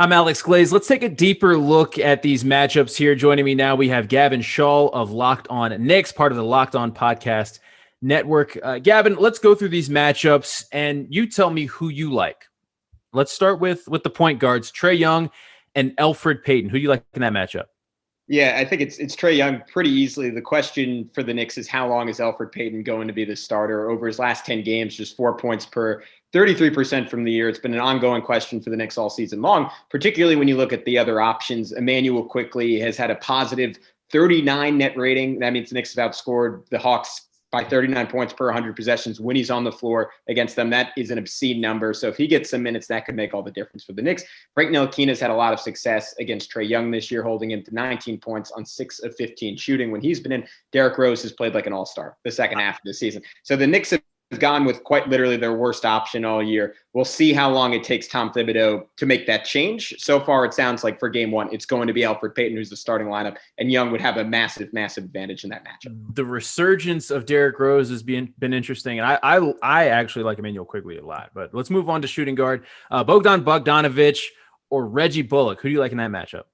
I'm Alex Glaze. Let's take a deeper look at these matchups here. Joining me now, we have Gavin Schall of Locked On Knicks, part of the Locked On Podcast Network. Gavin, let's go through these matchups, and you tell me who you like. Let's start with the point guards, Trae Young and Elfrid Payton. Who do you like in that matchup? Yeah, I think it's Trae Young pretty easily. The question for the Knicks is how long is Elfrid Payton going to be the starter? Over his last 10 games, just 4 points per 33% from the year. It's been an ongoing question for the Knicks all season long, particularly when you look at the other options. Emmanuel Quickley has had a positive 39 net rating. That means the Knicks have outscored the Hawks by 39 points per 100 possessions when he's on the floor against them. That is an obscene number. So if he gets some minutes, that could make all the difference for the Knicks. Frank Ntilikina's had a lot of success against Trae Young this year, holding him to 19 points on 6 of 15 shooting when he's been in. Derrick Rose has played like an all-star the second half of the season. So the Knicks have gone with quite literally their worst option all year. We'll see how long it takes Tom Thibodeau to make that change. So far, it sounds like for game one, it's going to be Elfrid Payton, who's the starting lineup, and Young would have a massive, massive advantage in that matchup. The resurgence of Derrick Rose has been interesting, and I actually like Emmanuel Quickley a lot. But let's move on to shooting guard. Bogdanovic or Reggie Bullock. Who do you like in that matchup?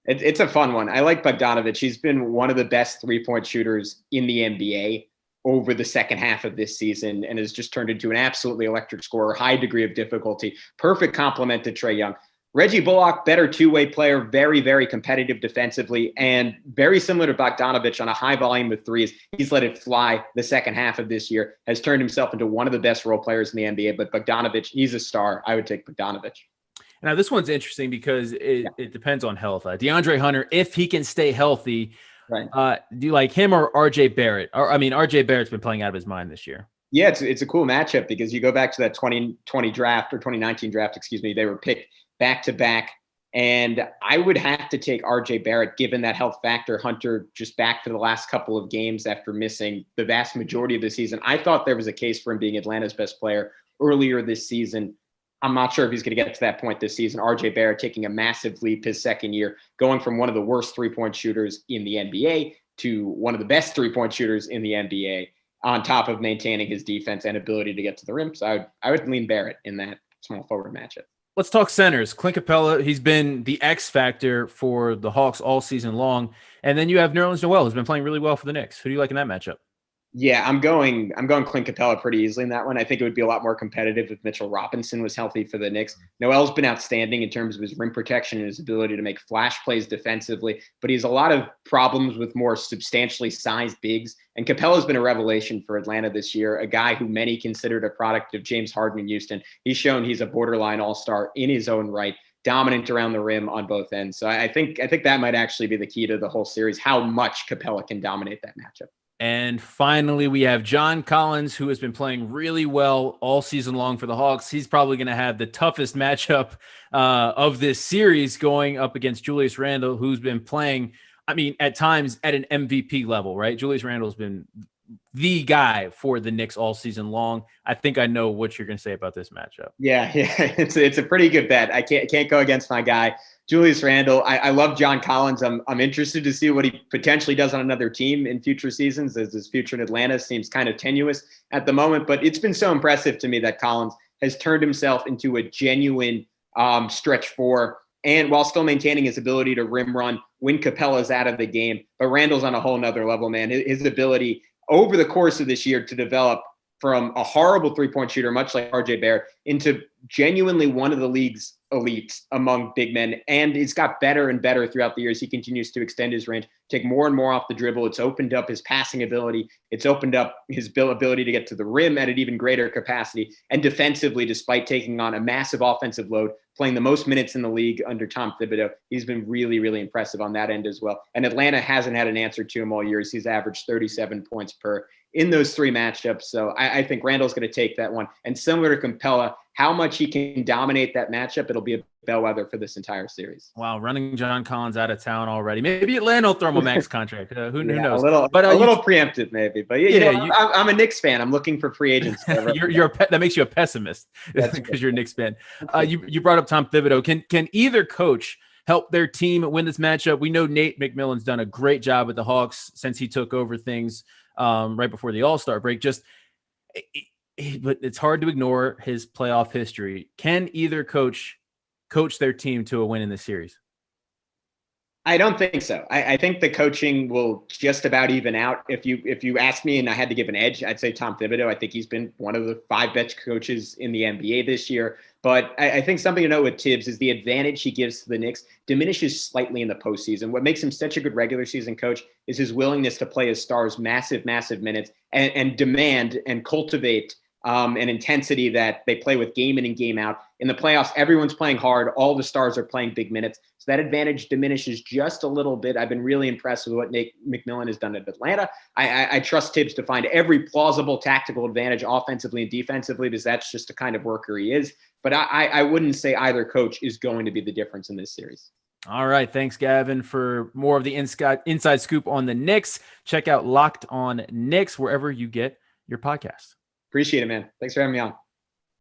It's a fun one. I like Bogdanovic. He's been one of the best three-point shooters in the NBA over the second half of this season and has just turned into an absolutely electric scorer, high degree of difficulty, perfect complement to Trae Young. Reggie Bullock, better two-way player, very, very competitive defensively, and very similar to Bogdanovic on a high volume of threes. He's let it fly the second half of this year, has turned himself into one of the best role players in the NBA, but Bogdanovic, he's a star. I would take Bogdanovic. Now, this one's interesting because it depends on health. DeAndre Hunter, if he can stay healthy, right. Do you like him or RJ Barrett? RJ Barrett's been playing out of his mind this year. Yeah, it's a cool matchup because you go back to that 2020 draft or 2019 draft, they were picked back-to-back. And I would have to take RJ Barrett, given that health factor. Hunter just back for the last couple of games after missing the vast majority of the season. I thought there was a case for him being Atlanta's best player earlier this season. I'm not sure if he's going to get to that point this season. RJ Barrett taking a massive leap his second year, going from one of the worst three-point shooters in the NBA to one of the best three-point shooters in the NBA, on top of maintaining his defense and ability to get to the rim. So I would lean Barrett in that small forward matchup. Let's talk centers. CLINT CAPELA, he's been the X factor for the Hawks all season long. And then you have Nerlens Noel, who's been playing really well for the Knicks. Who do you like in that matchup? Yeah, I'm going CLINT CAPELA pretty easily in that one. I think it would be a lot more competitive if Mitchell Robinson was healthy for the Knicks. Noel's been outstanding in terms of his rim protection and his ability to make flash plays defensively, but he has a lot of problems with more substantially sized bigs. And CAPELA's been a revelation for Atlanta this year, a guy who many considered a product of James Harden in Houston. He's shown he's a borderline all-star in his own right, dominant around the rim on both ends. So I think that might actually be the key to the whole series, how much CAPELA can dominate that matchup. And finally, we have John Collins, who has been playing really well all season long for the Hawks. He's probably going to have the toughest matchup of this series, going up against Julius Randle, who's been playing, at times at an MVP level, right? Julius Randle's been the guy for the Knicks all season long. I think I know what you're going to say about this matchup. Yeah, it's a pretty good bet. I can't go against my guy, Julius Randle. I love John Collins. I'm interested to see what he potentially does on another team in future seasons, as his future in Atlanta seems kind of tenuous at the moment. But it's been so impressive to me that Collins has turned himself into a genuine stretch four, and while still maintaining his ability to rim run when CAPELA's out of the game. But Randle's on a whole nother level, man. His ability over the course of this year to develop from a horrible three-point shooter, much like RJ Barrett, into genuinely one of the league's elites among big men. And it's got better and better throughout the years. He continues to extend his range, take more and more off the dribble. It's opened up his passing ability. It's opened up his ability to get to the rim at an even greater capacity. And defensively, despite taking on a massive offensive load, playing the most minutes in the league under Tom Thibodeau, he's been really, really impressive on that end as well. And Atlanta hasn't had an answer to him all year. He's averaged 37 points per in those three matchups. So I think Randle's going to take that one. And similar to CAPELA, how much he can dominate that matchup, it'll be a bellwether for this entire series. Wow, running John Collins out of town already. Maybe Atlanta will throw him a max contract. Who knows? A little preemptive, maybe. But I'm a Knicks fan. I'm looking for free agents. That makes you a pessimist because you're a Knicks fan. You brought up Tom Thibodeau. Can either coach help their team win this matchup? We know Nate McMillan's done a great job with the Hawks since he took over things right before the All-Star break. But it's hard to ignore his playoff history. Can either coach coach their team to a win in this series? I don't think so. I think the coaching will just about even out. If you ask me and I had to give an edge, I'd say Tom Thibodeau. I think he's been one of the 5 best coaches in the NBA this year. But I think something to note with Tibbs is the advantage he gives to the Knicks diminishes slightly in the postseason. What makes him such a good regular season coach is his willingness to play his stars massive minutes and demand and cultivate an intensity that they play with game in and game out. In the playoffs, everyone's playing hard. All the stars are playing big minutes. So that advantage diminishes just a little bit. I've been really impressed with what Nate McMillan has done at Atlanta. I trust Tibbs to find every plausible tactical advantage offensively and defensively, because that's just the kind of worker he is. But I wouldn't say either coach is going to be the difference in this series. All right. Thanks, Gavin. For more of the inside scoop on the Knicks, check out Locked On Knicks wherever you get your podcasts. Appreciate it, man. Thanks for having me on.